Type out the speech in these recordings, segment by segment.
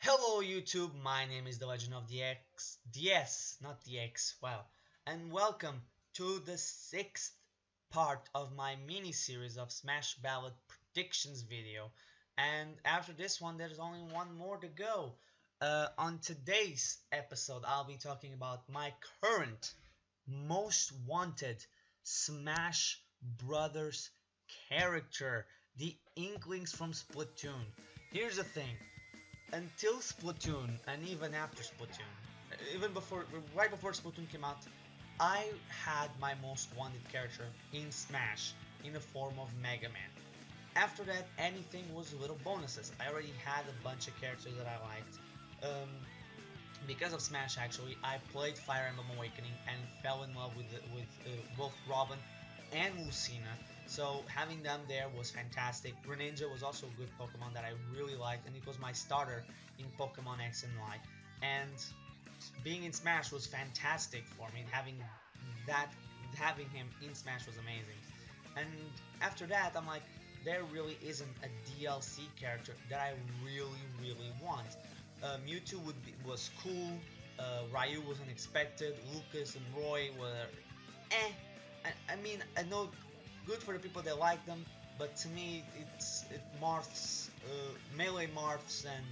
Hello YouTube, my name is the Legend of the X, DS, not the X, wow, and welcome to the 6th part of my mini-series of Smash Ballot predictions video. And after this one, there's only one more to go. On today's episode, I'll be talking about my current most wanted Smash Brothers character, the Inklings from Splatoon. Here's the thing, until Splatoon and even after Splatoon, even before, right before Splatoon came out, I had my most wanted character in Smash in the form of Mega Man. After that, anything was little bonuses. I already had a bunch of characters that I liked. Um, because of Smash, actually, I played Fire Emblem Awakening and fell in love with both Robin and Lucina. So having them there was fantastic. Greninja was also a good Pokemon that I really liked, and it was my starter in Pokemon X and Y. And being in Smash was fantastic for me. That, having him in Smash was amazing. And after that, I'm like, there really isn't a DLC character that I really want. Mewtwo was cool. Ryu was unexpected. Lucas and Roy were eh. I mean, I know good for the people that like them, but to me, it Marths, melee Marths and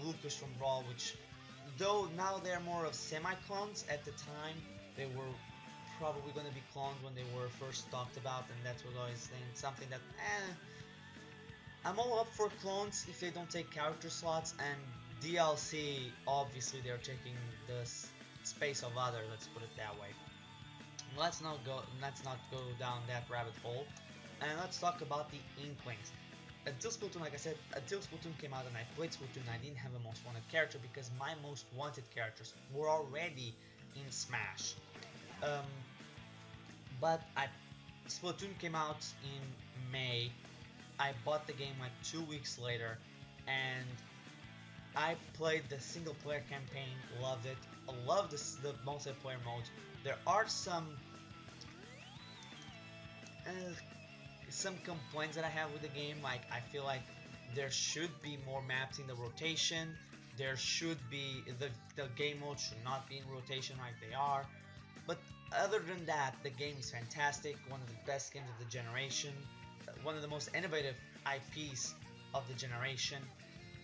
Lucas from Brawl, which though now they're more of semi-clones, at the time they were probably going to be cloned when they were first talked about, and that was always something that I'm all up for clones if they don't take character slots, and DLC obviously they're taking the space of others, let's put it that way. Let's not go down that rabbit hole, and let's talk about the Inklings. Until Splatoon, like I said, until Splatoon came out and I played Splatoon, I didn't have a most wanted character because my most wanted characters were already in Smash. Um, but Splatoon came out in May. I bought the game like 2 weeks later, and I played the single player campaign, loved it. I love the multiplayer mode. There are some complaints that I have with the game. Like, I feel like there should be more maps in the rotation. There should be the game mode should not be in rotation like they are. But other than that, the game is fantastic. One of the best games of the generation. One of the most innovative IPs of the generation.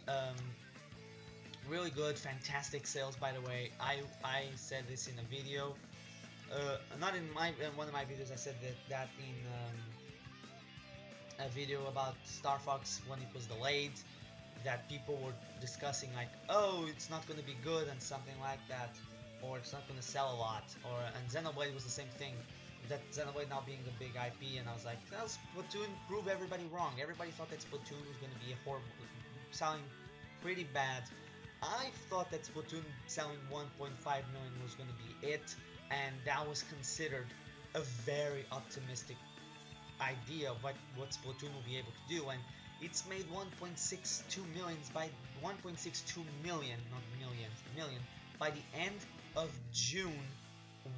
Um, really good, fantastic sales. By the way, I said this in a video. Not in one of my videos. I said that in a video about Star Fox when it was delayed, that people were discussing like, oh, it's not going to be good and something like that, or it's not going to sell a lot, or and Xenoblade was the same thing. That Xenoblade now being a big IP, and I was like, well, Splatoon proved everybody wrong. Everybody thought that Splatoon was going to be a horrible, selling pretty bad. I thought that Splatoon selling 1.5 million was going to be it, and that was considered a very optimistic idea of what Splatoon will be able to do, and it's made 1.62 millions by 1.62 million, not millions, million by the end of June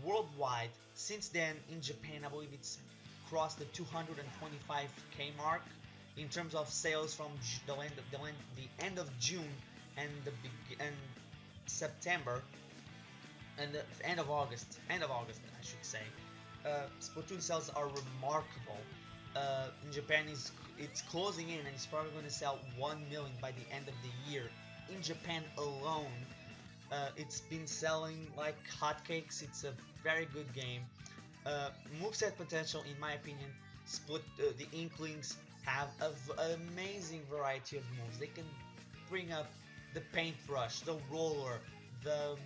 worldwide. Since then, in Japan, I believe it's crossed the 225k mark in terms of sales from the end of June and and September and the end of August, I should say. Splatoon sales are remarkable. In Japan, it's closing in, and it's probably going to sell 1 million by the end of the year. In Japan alone, it's been selling like hotcakes. It's a very good game. Moveset potential, in my opinion, the Inklings have an amazing variety of moves. They can bring up the paintbrush, the roller, the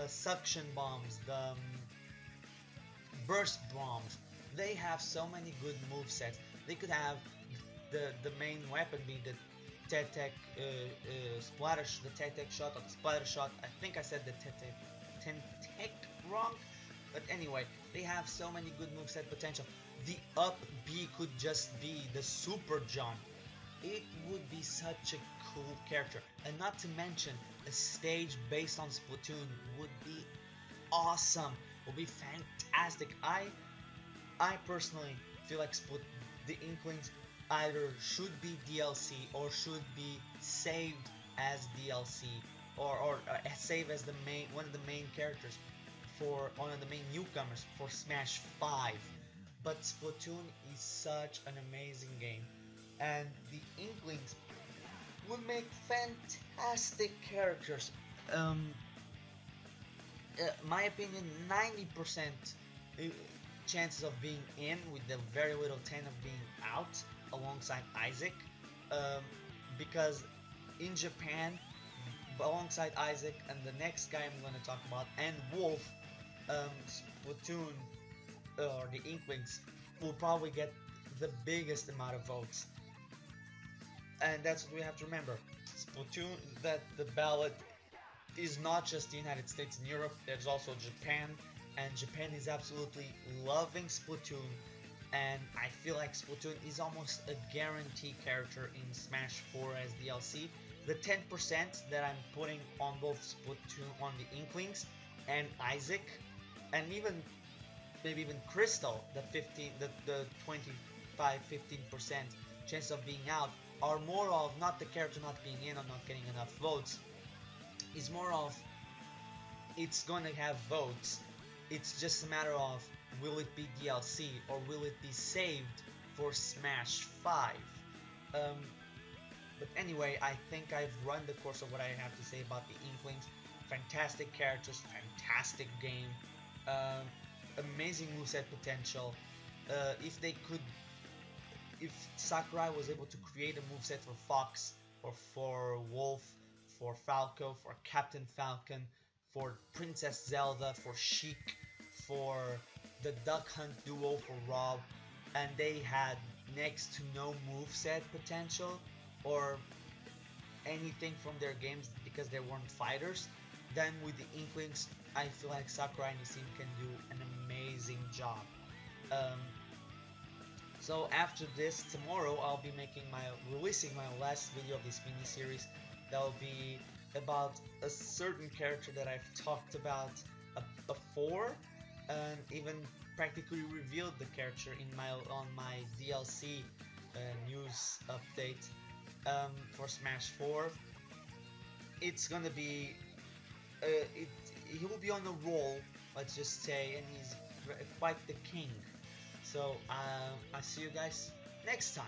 suction bombs, the burst bombs. They have so many good movesets. They could have the main weapon be the Tech splatter, the Tech shot or the splatter shot. I think I said the Tech wrong, but anyway, they have so many good moveset potential. The up B could just be the super jump. It would be such a cool character, and not to mention a stage based on Splatoon would be awesome. Would be fantastic. I personally feel like the Inklings either should be DLC or should be saved as DLC or save as the main one of the main characters for one of the main newcomers for Smash 5. But Splatoon is such an amazing game, and the Inklings would make fantastic characters. My opinion, 90% chances of being in with the very little 10 of being out alongside Isaac, um, because in Japan, alongside Isaac and the next guy I'm going to talk about and Wolf, Splatoon or the Inklings will probably get the biggest amount of votes, and that's what we have to remember. Splatoon, that the ballot is not just the United States and Europe, there's also Japan, and Japan is absolutely loving Splatoon, and I feel like Splatoon is almost a guaranteed character in Smash 4 as DLC. The 10% that I'm putting on both Splatoon, on the Inklings and Isaac, and even maybe even Crystal, the 25-15% chance of being out, are more of not the character not being in or not getting enough votes. Is more of it's going to have votes. It's just a matter of will it be DLC or will it be saved for Smash 5. But anyway, I think I've run the course of what I have to say about the Inklings. Fantastic characters, fantastic game, amazing moveset potential. If Sakurai was able to create a moveset for Fox or for Wolf, for Falco, for Captain Falcon, for Princess Zelda, for Sheik, for the Duck Hunt duo for Rob, and they had next to no moveset potential or anything from their games because they weren't fighters, then with the Inklings, I feel like Sakurai and his team can do an amazing job. So after this, tomorrow I'll be releasing my last video of this mini series. That will be about a certain character that I've talked about before, and even practically revealed the character on my DLC news update for Smash 4. It's gonna be he will be on a roll, let's just say, and he's quite the king. So I'll see you guys next time.